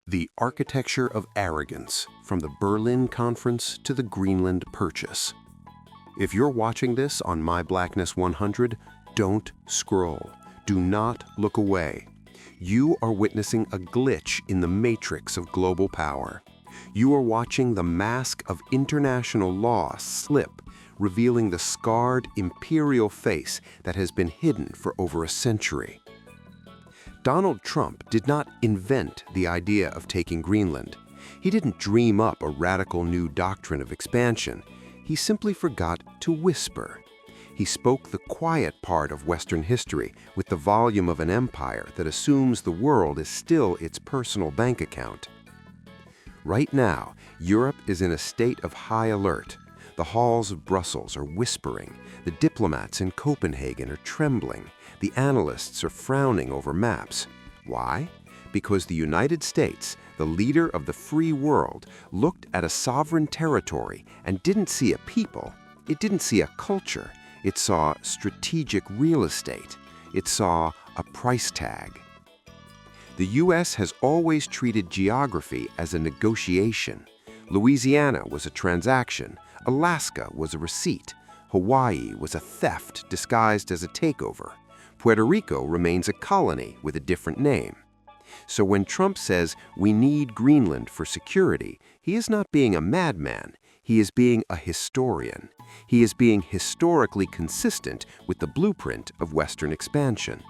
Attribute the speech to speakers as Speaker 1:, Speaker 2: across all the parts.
Speaker 1: The Architecture of Arrogance, from the Berlin Conference to the Greenland Purchase. If you're watching this on My Blackness 100, don't scroll. Do not look away. You are witnessing a glitch in the matrix of global power. You are watching the mask of international law slip, revealing the scarred imperial face that has been hidden for over a century. Donald Trump did not invent the idea of taking Greenland. He didn't dream up a radical new doctrine of expansion. He simply forgot to whisper. He spoke the quiet part of Western history with the volume of an empire that assumes the world is still its personal bank account. Right now, Europe is in a state of high alert. The halls of Brussels are whispering. The diplomats in Copenhagen are trembling. The analysts are frowning over maps. Why? Because the United States, the leader of the free world, looked at a sovereign territory and didn't see a people. It didn't see a culture. It saw strategic real estate. It saw a price tag. The U.S. has always treated geography as a negotiation. Louisiana was a transaction. Alaska was a receipt. Hawaii was a theft disguised as a takeover. Puerto Rico remains a colony with a different name. So when Trump says we need Greenland for security, he is not being a madman. He is being a historian. He is being historically consistent with the blueprint of Western expansion.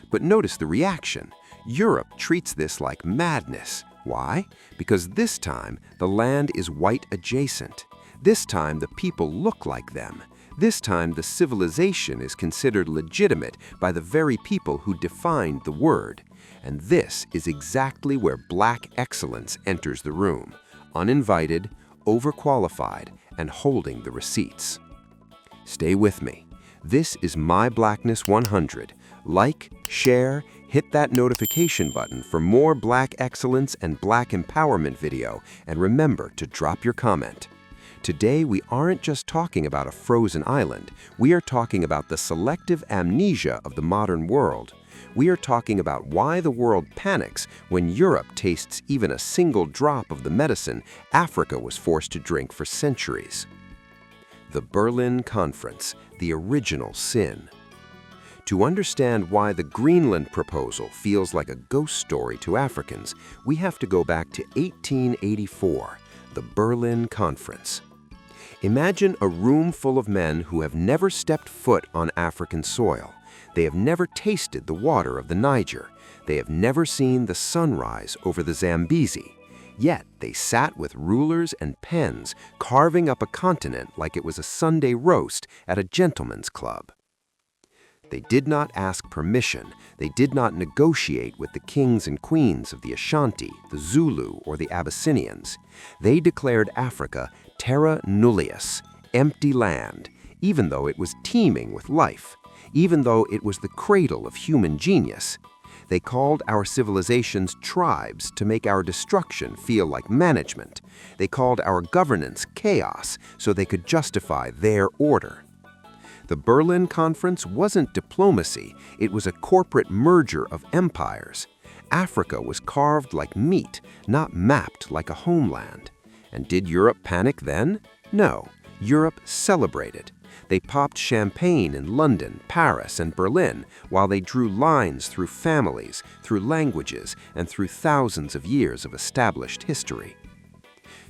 Speaker 1: But notice the reaction. Europe treats this like madness. Why? Because this time the land is white adjacent. This time the people look like them. This time the civilization is considered legitimate by the very people who defined the word. And this is exactly where black excellence enters the room, uninvited, overqualified, and holding the receipts. Stay with me. This is My Blackness 100. Like, share, hit that notification button for more black excellence and black empowerment video, and remember to drop your comment. Today, we aren't just talking about a frozen island. We are talking about the selective amnesia of the modern world. We are talking about why the world panics when Europe tastes even a single drop of the medicine Africa was forced to drink for centuries. The Berlin Conference, the original sin. To understand why the Greenland proposal feels like a ghost story to Africans, we have to go back to 1884, the Berlin Conference. Imagine a room full of men who have never stepped foot on African soil. They have never tasted the water of the Niger. They have never seen the sunrise over the Zambezi. Yet they sat with rulers and pens, carving up a continent like it was a Sunday roast at a gentleman's club. They did not ask permission. They did not negotiate with the kings and queens of the Ashanti, the Zulu, or the Abyssinians. They declared Africa terra nullius, empty land, even though it was teeming with life, even though it was the cradle of human genius. They called our civilizations tribes to make our destruction feel like management. They called our governance chaos so they could justify their order. The Berlin Conference wasn't diplomacy, it was a corporate merger of empires. Africa was carved like meat, not mapped like a homeland. And did Europe panic then? No, Europe celebrated. They popped champagne in London, Paris, and Berlin while they drew lines through families, through languages, and through thousands of years of established history.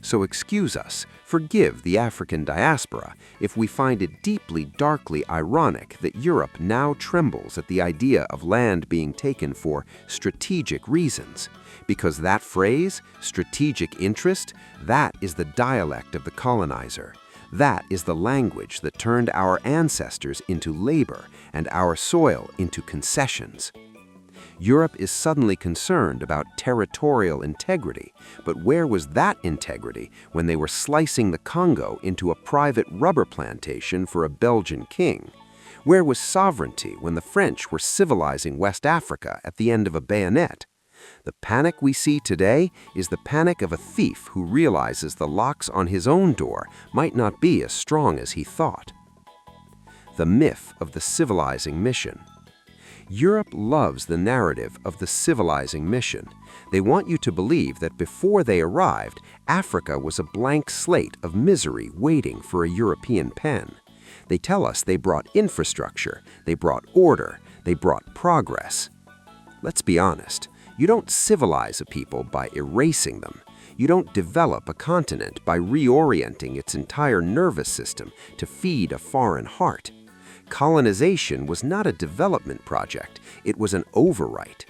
Speaker 1: So excuse us, forgive the African diaspora if we find it deeply, darkly ironic that Europe now trembles at the idea of land being taken for strategic reasons. Because that phrase, strategic interest, that is the dialect of the colonizer. That is the language that turned our ancestors into labor and our soil into concessions. Europe is suddenly concerned about territorial integrity, but where was that integrity when they were slicing the Congo into a private rubber plantation for a Belgian king? Where was sovereignty when the French were civilizing West Africa at the end of a bayonet? The panic we see today is the panic of a thief who realizes the locks on his own door might not be as strong as he thought. The myth of the civilizing mission. Europe loves the narrative of the civilizing mission. They want you to believe that before they arrived, Africa was a blank slate of misery waiting for a European pen. They tell us they brought infrastructure, they brought order, they brought progress. Let's be honest, you don't civilize a people by erasing them. You don't develop a continent by reorienting its entire nervous system to feed a foreign heart. Colonization was not a development project, it was an overwrite.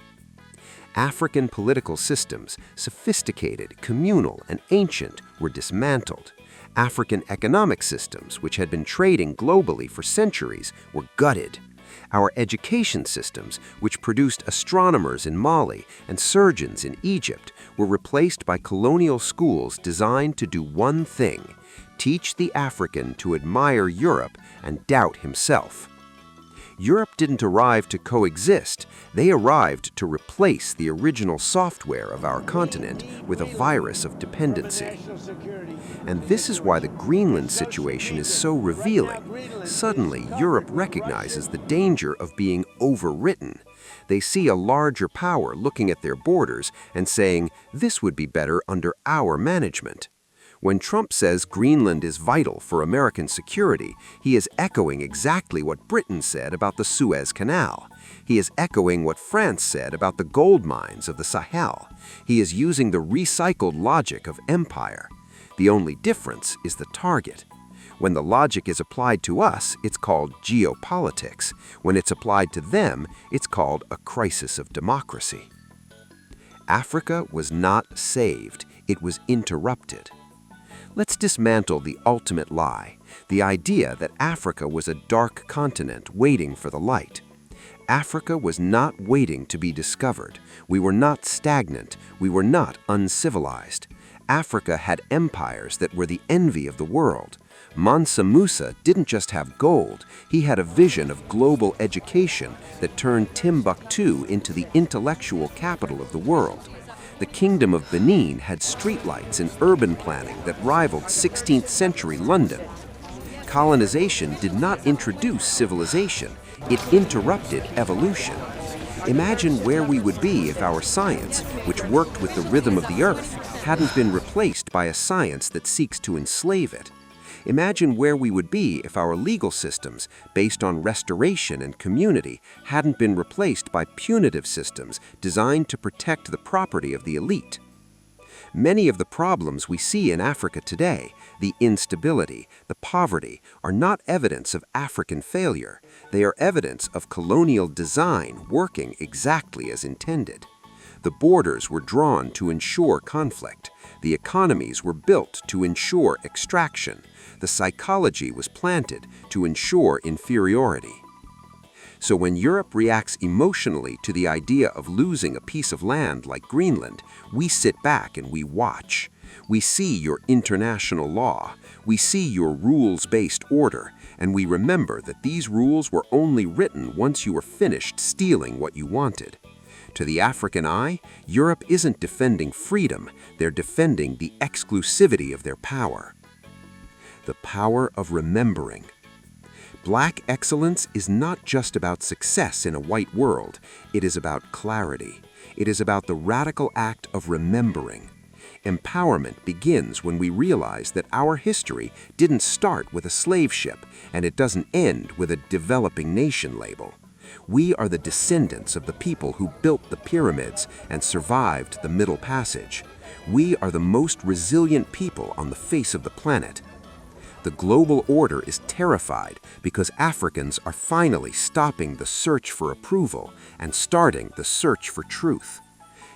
Speaker 1: African political systems, sophisticated, communal, and ancient, were dismantled. African economic systems, which had been trading globally for centuries, were gutted. Our education systems, which produced astronomers in Mali and surgeons in Egypt, were replaced by colonial schools designed to do one thing: teach the African to admire Europe and doubt himself. Europe didn't arrive to coexist, they arrived to replace the original software of our continent with a virus of dependency. And this is why the Greenland situation is so revealing. Suddenly, Europe recognizes the danger of being overwritten. They see a larger power looking at their borders and saying, this would be better under our management. When Trump says Greenland is vital for American security, he is echoing exactly what Britain said about the Suez Canal. He is echoing what France said about the gold mines of the Sahel. He is using the recycled logic of empire. The only difference is the target. When the logic is applied to us, it's called geopolitics. When it's applied to them, it's called a crisis of democracy. Africa was not saved, it was interrupted. Let's dismantle the ultimate lie, the idea that Africa was a dark continent waiting for the light. Africa was not waiting to be discovered. We were not stagnant. We were not uncivilized. Africa had empires that were the envy of the world. Mansa Musa didn't just have gold, he had a vision of global education that turned Timbuktu into the intellectual capital of the world. The Kingdom of Benin had streetlights and urban planning that rivaled 16th century London. Colonization did not introduce civilization, it interrupted evolution. Imagine where we would be if our science, which worked with the rhythm of the earth, hadn't been replaced by a science that seeks to enslave it. Imagine where we would be if our legal systems, based on restoration and community, hadn't been replaced by punitive systems designed to protect the property of the elite. Many of the problems we see in Africa today, the instability, the poverty, are not evidence of African failure. They are evidence of colonial design working exactly as intended. The borders were drawn to ensure conflict. The economies were built to ensure extraction. The psychology was planted to ensure inferiority. So when Europe reacts emotionally to the idea of losing a piece of land like Greenland, we sit back and we watch. We see your international law. We see your rules-based order, and we remember that these rules were only written once you were finished stealing what you wanted. To the African eye, Europe isn't defending freedom, they're defending the exclusivity of their power. The power of remembering. Black excellence is not just about success in a white world, it is about clarity. It is about the radical act of remembering. Empowerment begins when we realize that our history didn't start with a slave ship, and it doesn't end with a developing nation label. We are the descendants of the people who built the pyramids and survived the Middle Passage. We are the most resilient people on the face of the planet. The global order is terrified because Africans are finally stopping the search for approval and starting the search for truth.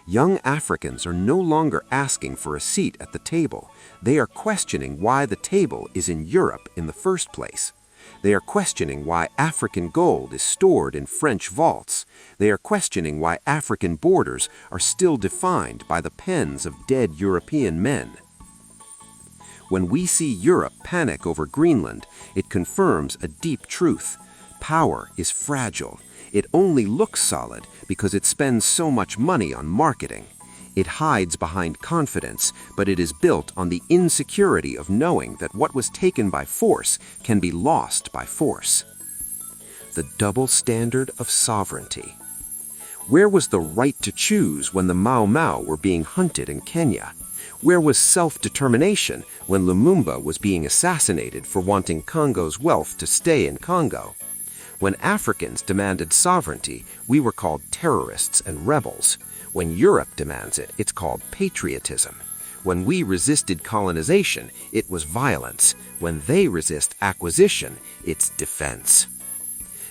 Speaker 1: Young Africans are no longer asking for a seat at the table. They are questioning why the table is in Europe in the first place. They are questioning why African gold is stored in French vaults. They are questioning why African borders are still defined by the pens of dead European men. When we see Europe panic over Greenland, it confirms a deep truth. Power is fragile. It only looks solid because it spends so much money on marketing. It hides behind confidence, but it is built on the insecurity of knowing that what was taken by force can be lost by force.
Speaker 2: the double standard of sovereignty. Where was the right to choose when the Mau Mau were being hunted in Kenya? Where was self-determination when Lumumba was being assassinated for wanting Congo's wealth to stay in Congo? When Africans demanded sovereignty, we were called terrorists and rebels. When Europe demands it, it's called patriotism. When we resisted colonization, it was violence. When they resist acquisition, it's defense.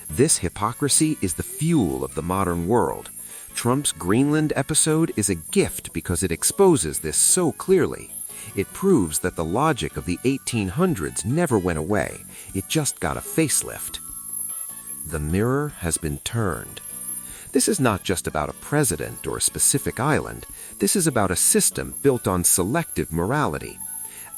Speaker 2: This hypocrisy is the fuel of the modern world. Trump's Greenland episode is a gift because it exposes this so clearly. It proves that the logic of the 1800s never went away. It just got a facelift. The mirror has been turned. This is not just about a president or a specific island. This is about a system built on selective morality.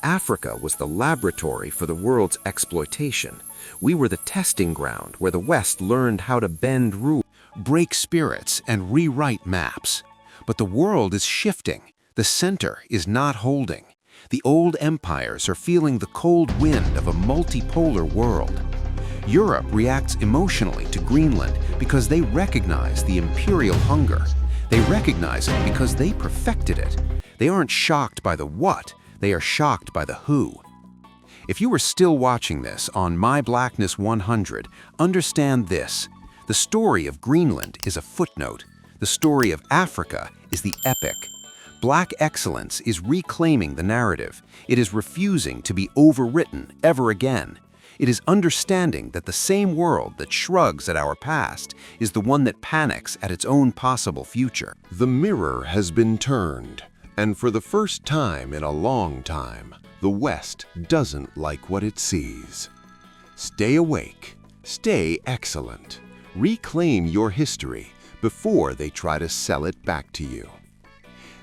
Speaker 2: Africa was the laboratory for the world's exploitation. We were the testing ground where the West learned how to bend rules,
Speaker 1: break spirits, and rewrite maps. But the world is shifting. The center is not holding. The old empires are feeling the cold wind of a multipolar world. Europe reacts emotionally to Greenland because they recognize the imperial hunger. They recognize it because they perfected it. They aren't shocked by the what, they are shocked by the who. If you are still watching this on My Blackness 100, understand this. The story of Greenland is a footnote. The story of Africa is the epic. Black excellence is reclaiming the narrative. It is refusing to be overwritten ever again. It is understanding that the same world that shrugs at our past is the one that panics at its own possible future.
Speaker 3: The mirror has been turned, and for the first time in a long time, the West doesn't like what it sees. Stay awake, stay excellent, reclaim your history before they try to sell it back to you.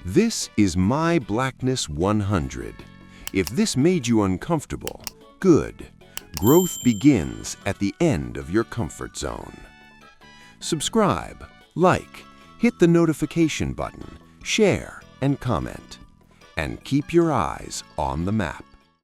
Speaker 3: This is My Blackness 100. If this made you uncomfortable, good. Growth begins at the end of your comfort zone. Subscribe, like, hit the notification button, share, and comment. And keep your eyes on the map.